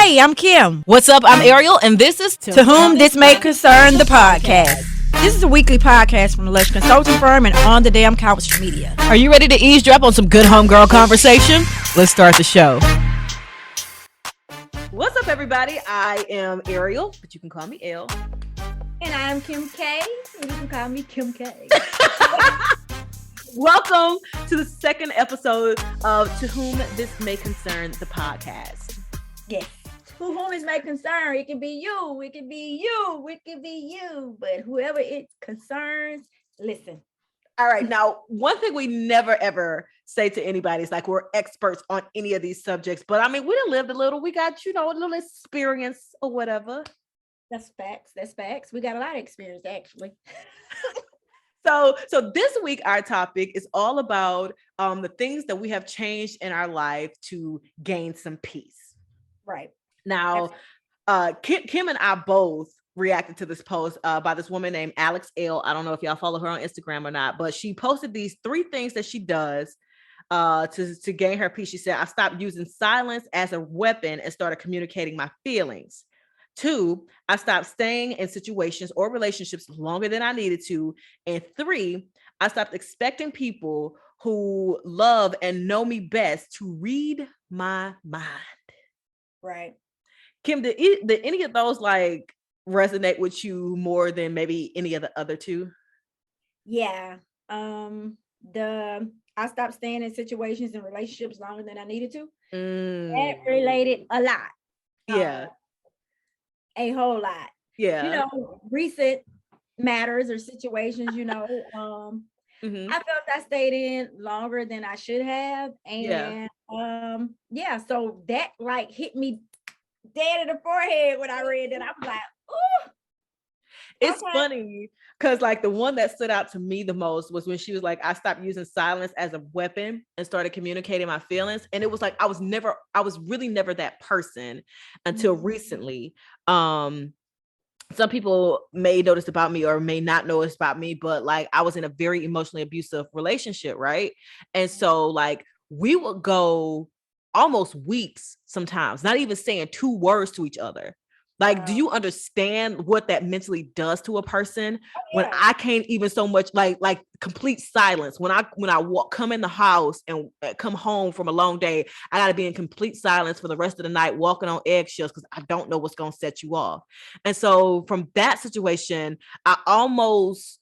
Hey, I'm Kim. What's up? I'm Ariel, and this is To Whom This May Concern, the podcast. This is a weekly podcast from the Lush Consulting Firm and On the Damn Couch Media. Are you ready to eavesdrop on some good homegirl conversation? Let's start the show. What's up, everybody? I am Ariel, but you can call me Elle. And I'm Kim K. You can call me Kim K. Welcome to the second episode of To Whom This May Concern, the podcast. Yes. To whom it may concern, it can be you, it can be you, it can be you, but whoever it concerns, listen. All right. Now, one thing we never, ever say to anybody is like, we're experts on any of these subjects, but I mean, we done lived a little, we got, a little experience or whatever. That's facts. That's facts. We got a lot of experience, actually. So this week, our topic is all about the things that we have changed in our life to gain some peace. Right. Now, Kim and I both reacted to this post by this woman named Elle. I don't know if y'all follow her on Instagram or not, but she posted these 3 things that she does to gain her peace. She said, I stopped using silence as a weapon and started communicating my feelings. 2, I stopped staying in situations or relationships longer than I needed to. And 3, I stopped expecting people who love and know me best to read my mind. Right. Kim, did any of those like resonate with you more than maybe any of the other 2? Yeah. I stopped staying in situations and relationships longer than I needed to. That related a lot. Yeah. A whole lot. Yeah. Recent matters or situations, I felt I stayed in longer than I should have. And so that like hit me dead in the forehead when I read that. I was like, ooh. It's funny because like the one that stood out to me the most was when she was like, I stopped using silence as a weapon and started communicating my feelings. And it was like, I was really never that person until recently. Some people may notice about me or may not notice about me, but like I was in a very emotionally abusive relationship, right? And so like we would go almost weeks sometimes, not even saying 2 words to each other. Like, do you understand what that mentally does to a person when I can't even so much like complete silence? When I come in the house and come home from a long day, I got to be in complete silence for the rest of the night, walking on eggshells because I don't know what's going to set you off. And so from that situation, I almost,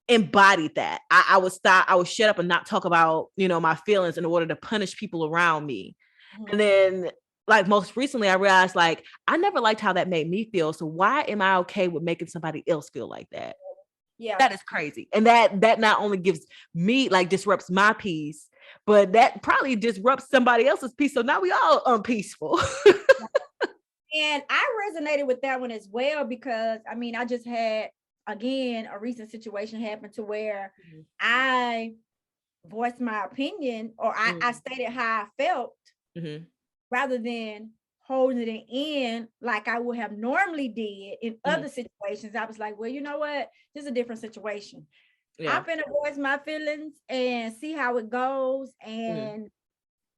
embodied that. I would shut up and not talk about, my feelings in order to punish people around me. And then like most recently, I realized like I never liked how that made me feel. So why am I okay with making somebody else feel like that? Yeah, that is crazy. And that not only gives me like disrupts my peace, but that probably disrupts somebody else's peace. So now we all unpeaceful. And I resonated with that one as well because I just had again a recent situation happen to where I voiced my opinion or I stated how I felt. Rather than holding it in like I would have normally did in other situations. I was like, well, you know what? This is a different situation. Yeah. I'm gonna voice my feelings and see how it goes. And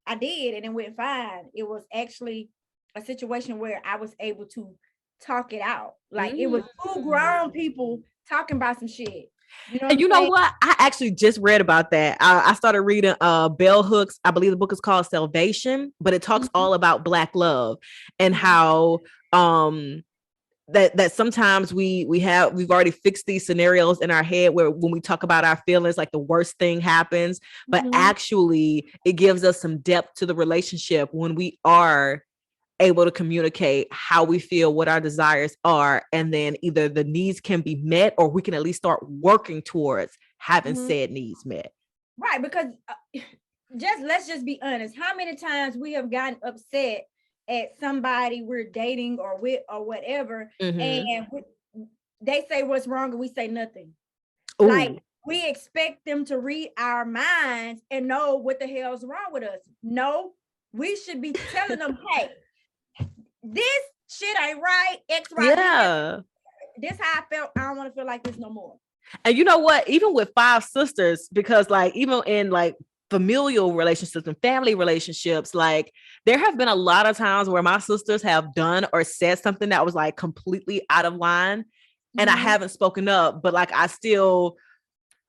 I did, and it went fine. It was actually a situation where I was able to talk it out. Like it was 2 grown people talking about some shit. And you know what? I actually just read about that. I started reading Bell Hooks. I believe the book is called Salvation, but it talks all about Black love and how that sometimes we've already fixed these scenarios in our head where when we talk about our feelings, like the worst thing happens, but actually it gives us some depth to the relationship when we are able to communicate how we feel, what our desires are, and then either the needs can be met or we can at least start working towards having said needs met. Right, because let's just be honest. How many times we have gotten upset at somebody we're dating or with or whatever, and they say what's wrong and we say nothing. Ooh. Like we expect them to read our minds and know what the hell's wrong with us. No, we should be telling them, hey, this shit ain't right. X, Y, yeah. This how I felt. I don't want to feel like this no more. And you know what? Even with 5 sisters, because like even in like familial relationships and family relationships, like there have been a lot of times where my sisters have done or said something that was like completely out of line, and I haven't spoken up, but like I still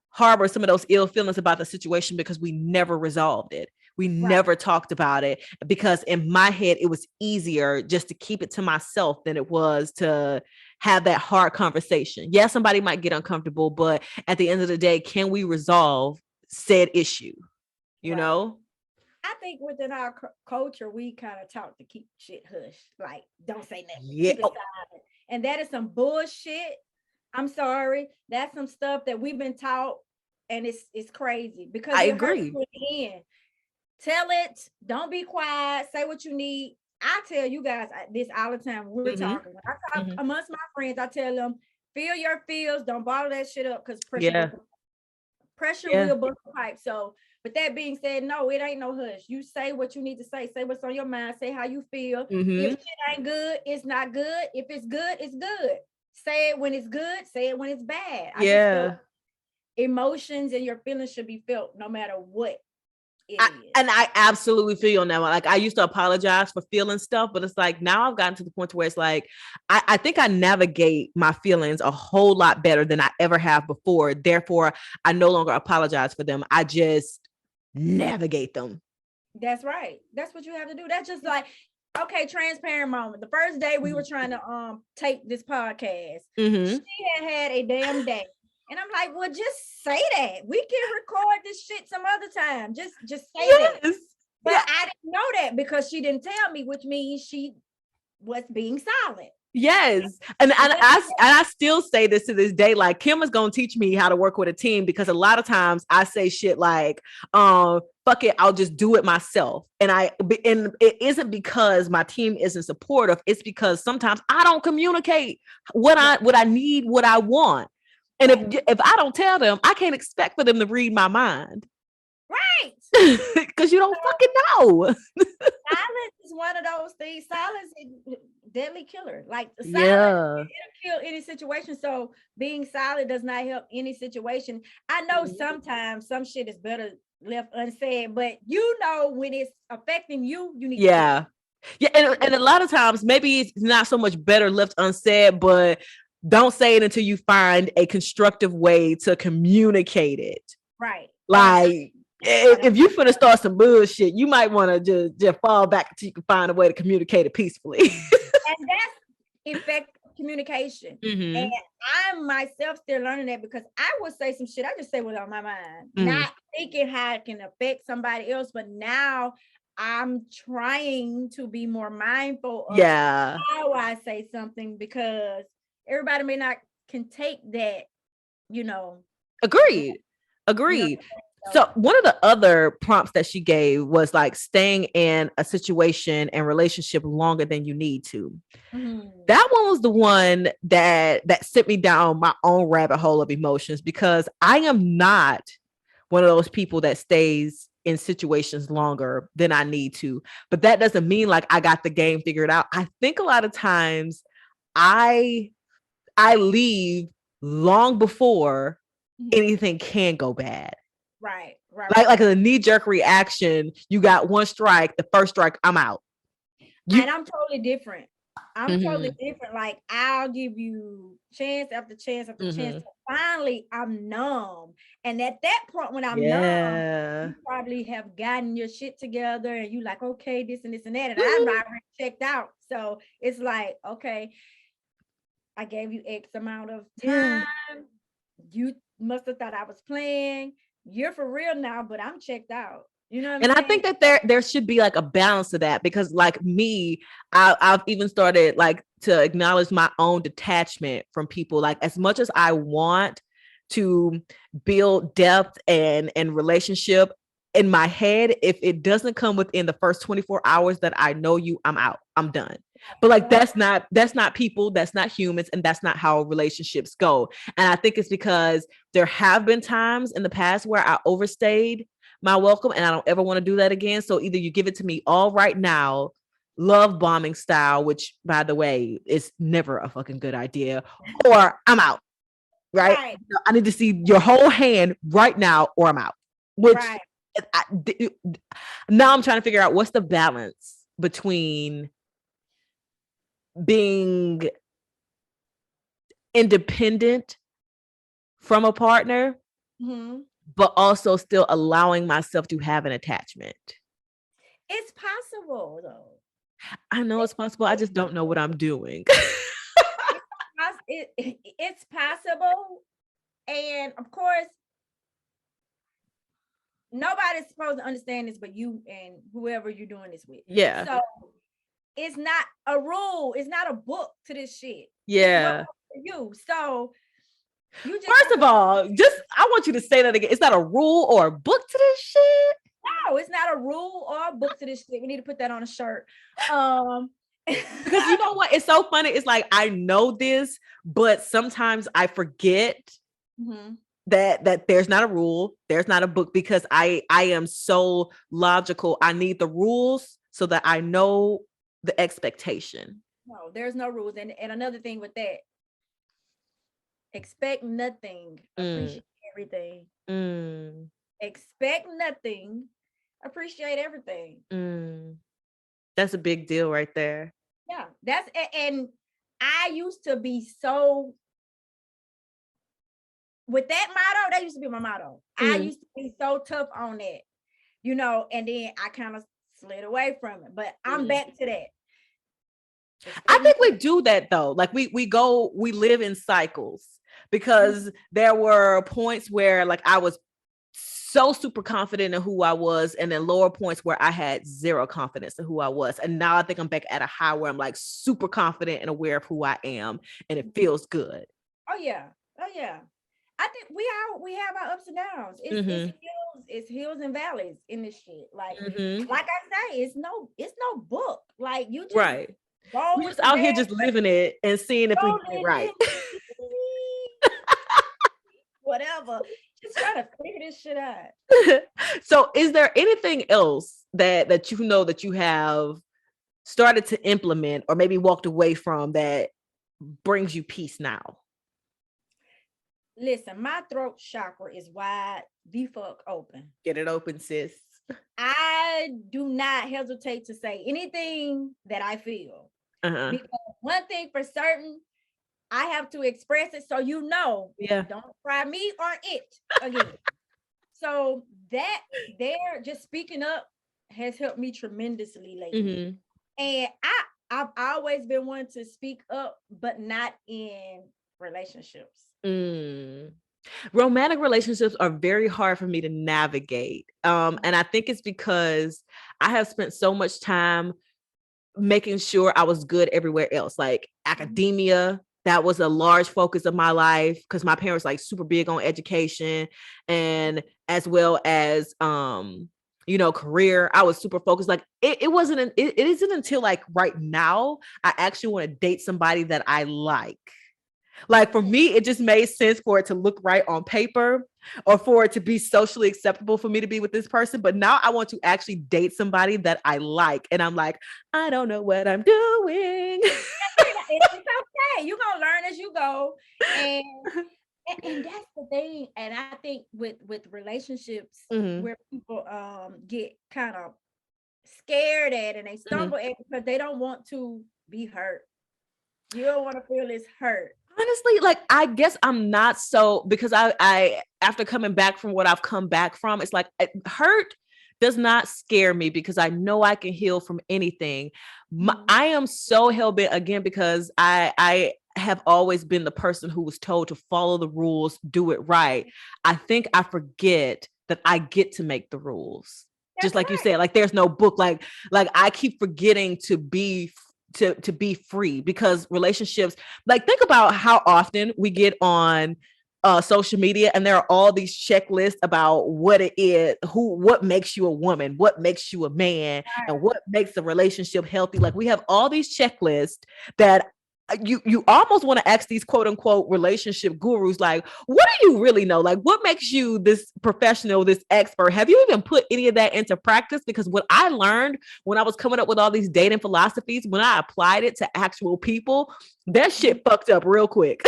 harbor some of those ill feelings about the situation because we never resolved it. We never talked about it, because in my head, it was easier just to keep it to myself than it was to have that hard conversation. Yeah, somebody might get uncomfortable, but at the end of the day, can we resolve said issue? You know? I think within our culture, we kind of taught to keep shit hush. Like, don't say nothing. Yeah. Keep it silent. And that is some bullshit. I'm sorry. That's some stuff that we've been taught, and it's crazy because I agree. Again, tell it. Don't be quiet. Say what you need. I tell you guys this all the time. We're talking. When I talk amongst my friends, I tell them, feel your feels. Don't bottle that shit up, because pressure will bust the pipe. So, but that being said, no, it ain't no hush. You say what you need to say. Say what's on your mind. Say how you feel. If shit ain't good, it's not good. If it's good, it's good. Say it when it's good. Say it when it's bad. I just feel like emotions and your feelings should be felt no matter what it is. And I absolutely feel you on that one. Like, I used to apologize for feeling stuff, but it's like now I've gotten to the point where it's like I think I navigate my feelings a whole lot better than I ever have before. Therefore, I no longer apologize for them. I just navigate them. That's right. That's what you have to do. That's just like, okay, transparent moment. The first day we were trying to tape this podcast, she had a damn day. And I'm like, well, just say that. We can record this shit some other time. Just say that. But I didn't know that because she didn't tell me, which means she was being silent. Yes. And I still say this to this day, like Kim is going to teach me how to work with a team, because a lot of times I say shit like, fuck it, I'll just do it myself. And it isn't because my team isn't supportive. It's because sometimes I don't communicate what I need, what I want. And if I don't tell them, I can't expect for them to read my mind. Right. Because you don't fucking know. Silence is one of those things. Silence is deadly killer. Like silence, it'll kill any situation. So being silent does not help any situation. I know sometimes some shit is better left unsaid, but you know when it's affecting you, you need to and a lot of times maybe it's not so much better left unsaid, but don't say it until you find a constructive way to communicate it. Right. Like, if you finna start some bullshit, you might want to just fall back until you can find a way to communicate it peacefully. And that's effective communication. And I'm myself still learning that, because I would say some shit. I just say what's on my mind, not thinking how it can affect somebody else. But now I'm trying to be more mindful of how I say something, because everybody may not can take that, Agreed. So one of the other prompts that she gave was like staying in a situation and relationship longer than you need to. That one was the one that sent me down my own rabbit hole of emotions, because I am not one of those people that stays in situations longer than I need to. But that doesn't mean like I got the game figured out. I think a lot of times I leave long before anything can go bad. Right. Like a knee-jerk reaction. You got one strike, the first strike, I'm out. And I'm totally different. Totally different. Like, I'll give you chance after chance after chance. Finally, I'm numb. And at that point, when I'm numb, you probably have gotten your shit together and you like, okay, this and this and that. And I'm already checked out. So it's like, okay, I gave you X amount of time. You must have thought I was playing. You're for real now, but I'm checked out. You know what I'm saying? I think that there should be like a balance to that, because like me, I've even started like to acknowledge my own detachment from people. Like, as much as I want to build depth and relationship in my head, if it doesn't come within the first 24 hours that I know you, I'm out. I'm done. But like, that's not people, that's not humans, and that's not how relationships go. And I think it's because there have been times in the past where I overstayed my welcome, and I don't ever want to do that again. So either you give it to me all right now, love bombing style, which by the way is never a fucking good idea, or I'm out. Right? I need to see your whole hand right now, or I'm out. Which now I'm trying to figure out what's the balance between being independent from a partner, but also still allowing myself to have an attachment. It's possible though. I know it's possible. I just don't know what I'm doing. It's possible. And of course, nobody's supposed to understand this but you and whoever you're doing this with. Yeah. So it's not a rule. It's not a book to this shit. Yeah. You. So you just first of all, I want you to say that again. It's not a rule or a book to this shit. No, it's not a rule or a book to this shit. We need to put that on a shirt. Because you know what? It's so funny. It's like I know this, but sometimes I forget that there's not a rule, there's not a book, because I am so logical. I need the rules so that I know the expectation. No, there's no rules. And another thing with that, expect nothing, appreciate everything. Expect nothing, appreciate everything. That's a big deal right there. Yeah, and I used to be so with that motto. That used to be my motto. I used to be so tough on that, and then I kind of slid away from it, but I'm back to that. I think we do that though. Like we live in cycles, because there were points where like I was so super confident in who I was, and then lower points where I had zero confidence in who I was. And now I think I'm back at a high where I'm like super confident and aware of who I am, and it feels good. Oh yeah. I think we have our ups and downs. It's hills and valleys in this shit. Like like I say, it's no book. Like you just right. We're just out here just living it and seeing if we get it right. Whatever. Just trying to figure this shit out. So is there anything else that that you have started to implement or maybe walked away from that brings you peace now? Listen, my throat chakra is wide the fuck open. Get it open, sis. I do not hesitate to say anything that I feel. Because one thing for certain, I have to express it so don't try me or it again. So that there, just speaking up has helped me tremendously lately. And I've always been one to speak up, but not in relationships. Romantic relationships are very hard for me to navigate. And I think it's because I have spent so much time making sure I was good everywhere else, like academia. That was a large focus of my life because my parents like super big on education, and as well as career. I was super focused. Like it isn't until like right now I actually want to date somebody that I like. Like for me, it just made sense for it to look right on paper or for it to be socially acceptable for me to be with this person. But now I want to actually date somebody that I like. And I'm like, I don't know what I'm doing. It's okay. You're going to learn as you go. And that's the thing. And I think with relationships where people get kind of scared at and they stumble at because they don't want to be hurt. You don't want to feel this hurt. Honestly, like, I guess I'm not so, because I after coming back from what I've come back from, it's like hurt does not scare me because I know I can heal from anything. I am so hell-bent again because I have always been the person who was told to follow the rules, do it right. I think I forget that I get to make the rules. That's just like right. You said, like there's no book, like I keep forgetting to be free, because relationships, like think about how often we get on social media and there are all these checklists about what it is, what makes you a woman, what makes you a man, and what makes a relationship healthy. Like we have all these checklists that you almost want to ask these quote unquote relationship gurus, like, what do you really know? Like, what makes you this professional, this expert? Have you even put any of that into practice? Because what I learned when I was coming up with all these dating philosophies, when I applied it to actual people, that shit fucked up real quick.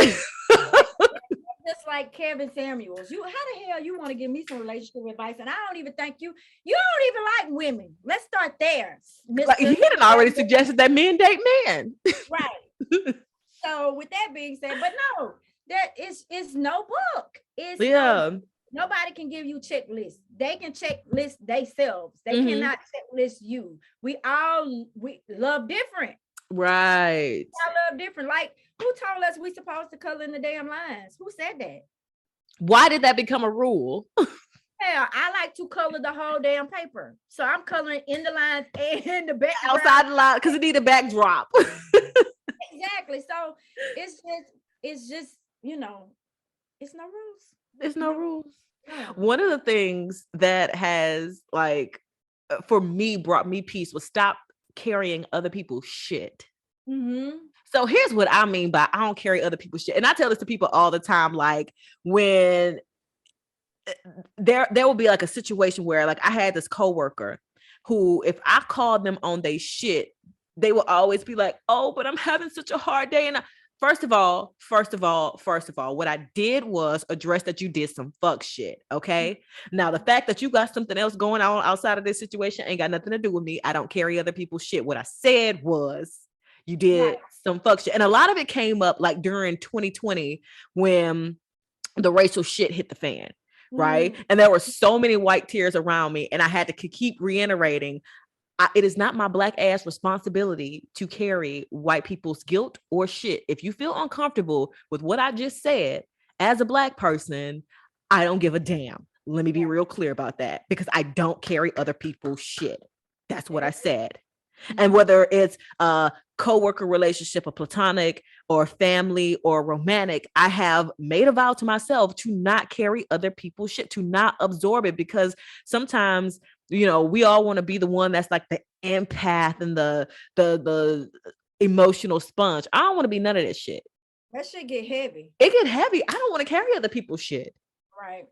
just like Kevin Samuels. How the hell you want to give me some relationship advice? And I don't even think you don't even like women. Let's start there. Like, he had already suggested that men date men. Right. So with that being said, but no, that is no book. It's nobody can give you checklists. They can checklist themselves. They cannot checklist you. We love different. Right. I love different. Like, who told us we supposed to color in the damn lines? Who said that? Why did that become a rule? Hell, I like to color the whole damn paper. So I'm coloring in the lines and the back. Outside the line, because it need a backdrop. Exactly. So it's just, it's no rules. There's no rules. No. One of the things that has, like, for me, brought me peace was stop carrying other people's shit. So here's what I mean by I don't carry other people's shit. And I tell this to people all the time, like, when there will be like a situation where, like, I had this coworker who, if I called them on their shit, they will always be like, oh, but I'm having such a hard day. And First of all, what I did was address that you did some fuck shit. Okay. Now, the fact that you got something else going on outside of this situation ain't got nothing to do with me. I don't carry other people's shit. What I said was you did some fuck shit. And a lot of it came up like during 2020 when the racial shit hit the fan. Right. And there were so many white tears around me. And I had to keep reiterating, it is not my black ass responsibility to carry white people's guilt or shit. If you feel uncomfortable with what I just said as a black person, I don't give a damn. Let me be real clear about that, because I don't carry other people's shit. That's what I said. And whether it's a coworker relationship, a platonic or family or romantic, I have made a vow to myself to not carry other people's shit, to not absorb it, because sometimes, we all want to be the one that's like the empath and the emotional sponge. I don't want to be none of that shit. That shit get heavy. It get heavy. I don't want to carry other people's shit. Right.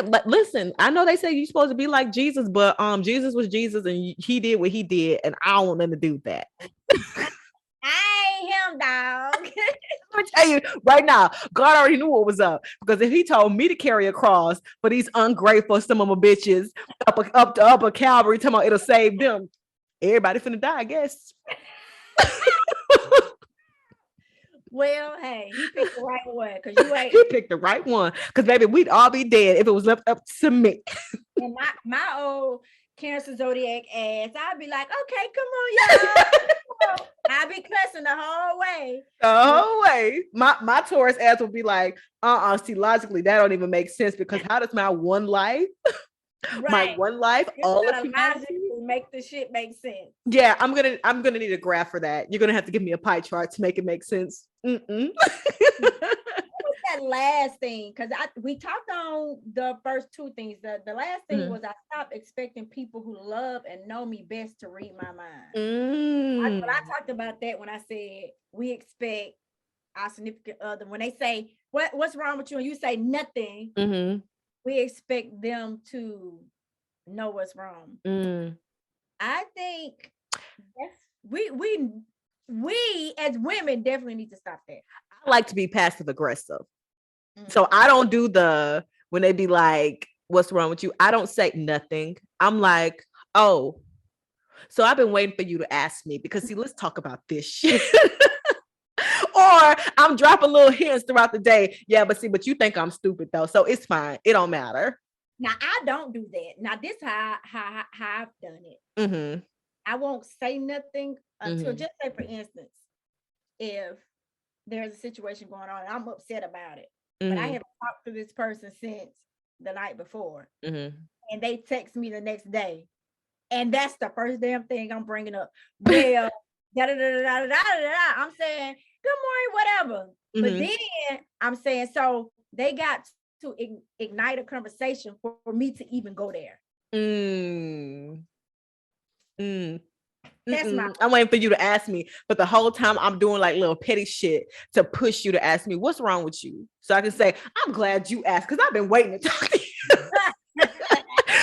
But listen, I know they say you're supposed to be like Jesus, but Jesus was Jesus and he did what he did, and I don't want them to do that. I ain't him, dog. I'm gonna tell you right now, God already knew what was up, because if he told me to carry a cross for these ungrateful some of my bitches up to upper Calvary, talking about it'll save them, everybody finna die, I guess. Well, hey, he picked the right one, because you ain't. He picked the right one, because baby, we'd all be dead if it was left up to me. And my old Cancer zodiac ass, I'd be like, okay, come on, y'all. I'd be cussing the whole way. My Taurus ass would be like, see, logically, that don't even make sense, because how does my one life, my one life, all of humanity make the shit make sense? Yeah, I'm gonna need a graph for that. You're gonna have to give me a pie chart to make it make sense. That last thing, because we talked on the first two things. The last thing was I stopped expecting people who love and know me best to read my mind. I talked about that when I said we expect our significant other, when they say what's wrong with you and you say nothing, we expect them to know what's wrong. I think we as women definitely need to stop that. I like to be passive aggressive. So I don't do when they be like, what's wrong with you? I don't say nothing. I'm like, oh, so I've been waiting for you to ask me, because see, let's talk about this shit. Or I'm dropping little hints throughout the day. Yeah, but you think I'm stupid though. So it's fine. It don't matter. Now I don't do that. Now this how I've done it. I won't say nothing until, just say for instance, if there's a situation going on and I'm upset about it, but I haven't talked to this person since the night before, and they text me the next day, and that's the first damn thing I'm bringing up. Well, I'm saying good morning, whatever. But then I'm saying, so they got to ignite a conversation for me to even go there. I'm waiting for you to ask me, but the whole time I'm doing like little petty shit to push you to ask me what's wrong with you, so I can say I'm glad you asked, because I've been waiting to talk to you.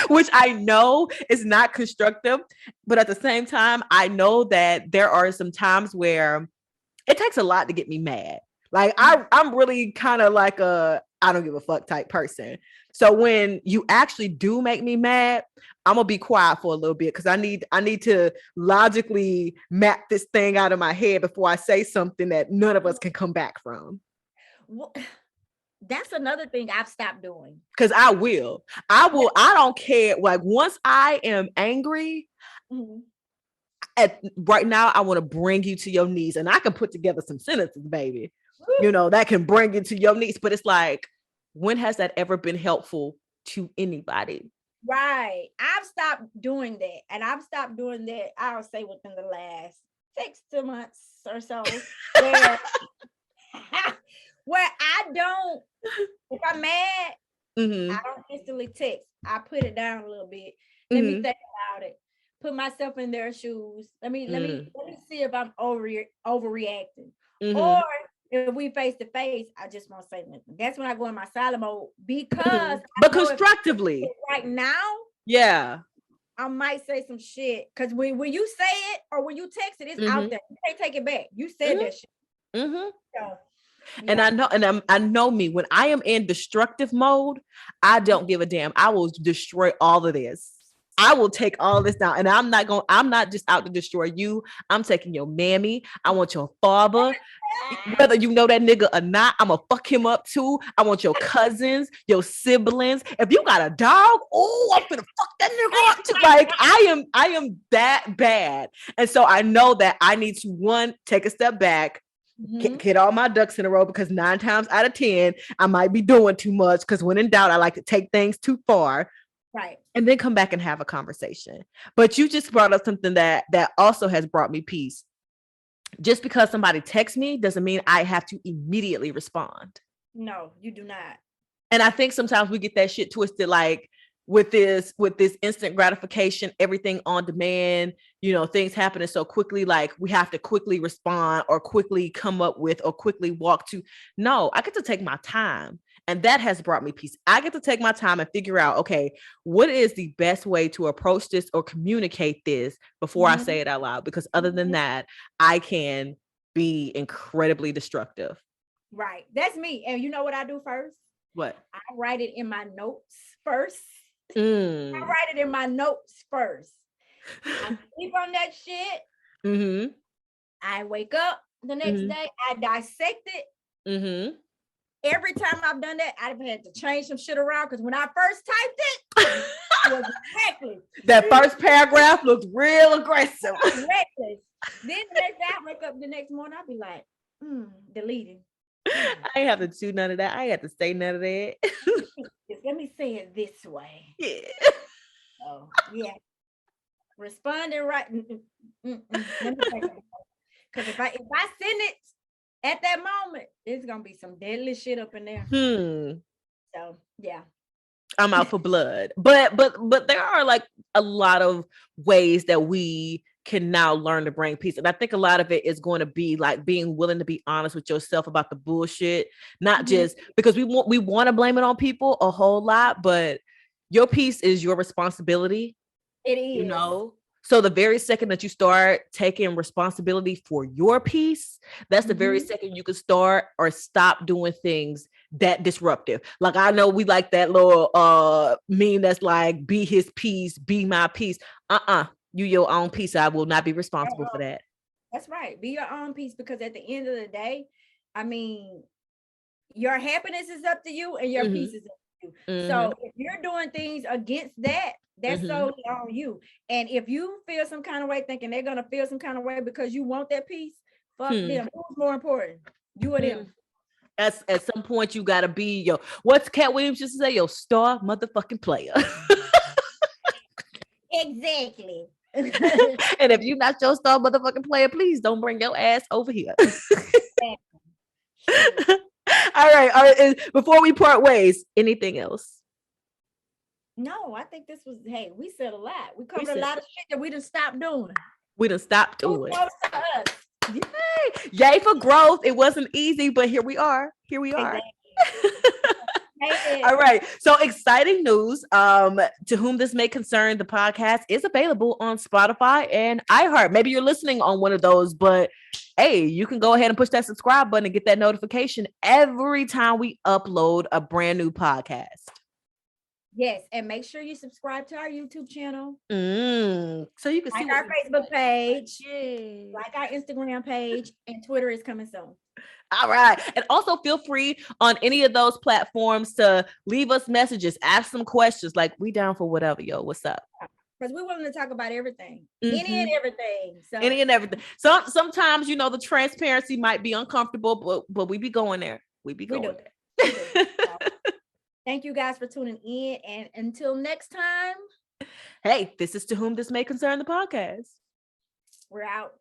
Which I know is not constructive, but at the same time I know that there are some times where it takes a lot to get me mad. Like I'm really kind of like a I don't give a fuck type person. So when you actually do make me mad, I'm gonna be quiet for a little bit because I need to logically map this thing out of my head before I say something that none of us can come back from. Well, that's another thing I've stopped doing. Because I don't care. Like once I am angry, right now I want to bring you to your knees, and I can put together some sentences, baby. You know, that can bring you to your knees. But it's like, when has that ever been helpful to anybody? Right. I've stopped doing that. And I've stopped doing that, I'll say within the last 6 months or so. Where, where I don't, if I'm mad, I don't instantly text. I put it down a little bit. Let me think about it. Put myself in their shoes. Let me see if I'm overreacting. Or if we face to face, I just won't say nothing. That's when I go in my silent mode because but constructively right now, yeah, I might say some shit because when you say it or when you text it, it's out there. You can't take it back. You said that shit. So, yeah. And I know me, when I am in destructive mode, I don't give a damn. I will destroy all of this. I will take all this down, and I'm not just out to destroy you. I'm taking your mammy. I want your father, whether you know that nigga or not. I'm gonna fuck him up too. I want your cousins, your siblings. If you got a dog, oh, I'm gonna fuck that nigga up too. Like I am that bad, and so I know that I need to take a step back. Get all my ducks in a row, because 9 times out of 10 I might be doing too much, because when in doubt I like to take things too far. Right. And then come back and have a conversation. But you just brought up something that also has brought me peace. Just because somebody texts me doesn't mean I have to immediately respond. No, you do not. And I think sometimes we get that shit twisted, like with this instant gratification, everything on demand, you know, things happening so quickly, like we have to quickly respond or quickly come up with or quickly walk to. No, I get to take my time. And that has brought me peace. I get to take my time and figure out, okay, what is the best way to approach this or communicate this before I say it out loud? Because other than that, I can be incredibly destructive. Right. That's me. And you know what I do first? What? I write it in my notes first. I write it in my notes first. I sleep on that shit. I wake up the next day. I dissect it. Every time I've done that, I've had to change some shit around, because when I first typed it, it was reckless. That first paragraph looked real aggressive. Reckless. Then the next day, I wake up the next morning, I'll be like, deleting. I ain't have to do none of that. I ain't have to say none of that. Let me say it this way. Yeah. Oh, yeah. Responding right. Let me think about it. Because if I send it at that moment, it's gonna be some deadly shit up in there. So yeah, I'm out for blood. But there are like a lot of ways that we can now learn to bring peace, and I think a lot of it is going to be like being willing to be honest with yourself about the bullshit, not just because we want to blame it on people a whole lot, but your peace is your responsibility. It is, you know. So the very second that you start taking responsibility for your peace, that's the very second you can start or stop doing things that disruptive. Like I know we like that little meme that's like, be his peace, be my peace. You your own peace. I will not be responsible for that. That's right. Be your own peace, because at the end of the day, I mean, your happiness is up to you and your peace is up to you. So if you're doing things against that, that's solely on you. And if you feel some kind of way, thinking they're gonna feel some kind of way because you want that peace, fuck them. Who's more important, you or them? At some point, you gotta be what's Cat Williams used to say, your star motherfucking player. Exactly. And if you're not your star motherfucking player, please don't bring your ass over here. All right. Before we part ways, anything else? No, I think this was, hey, we said a lot. We covered a lot of shit that we done stopped doing. We done stopped doing. Yay for growth. It wasn't easy, but here we are. Exactly. All right. So exciting news. To whom this may concern, the podcast is available on Spotify and iHeart. Maybe you're listening on one of those, but hey, you can go ahead and push that subscribe button and get that notification every time we upload a brand new podcast. Yes, and make sure you subscribe to our YouTube channel. So you can see our Facebook page, Yay. like our Instagram page, and Twitter is coming soon. All right. And also feel free on any of those platforms to leave us messages, ask some questions. Like, we down for whatever, yo. What's up? Because we're willing to talk about everything. Any and everything. So any and everything. Sometimes, you know, the transparency might be uncomfortable, but we be going there. We be going there. So, thank you guys for tuning in. And until next time. Hey, this is To Whom This May Concern, the podcast. We're out.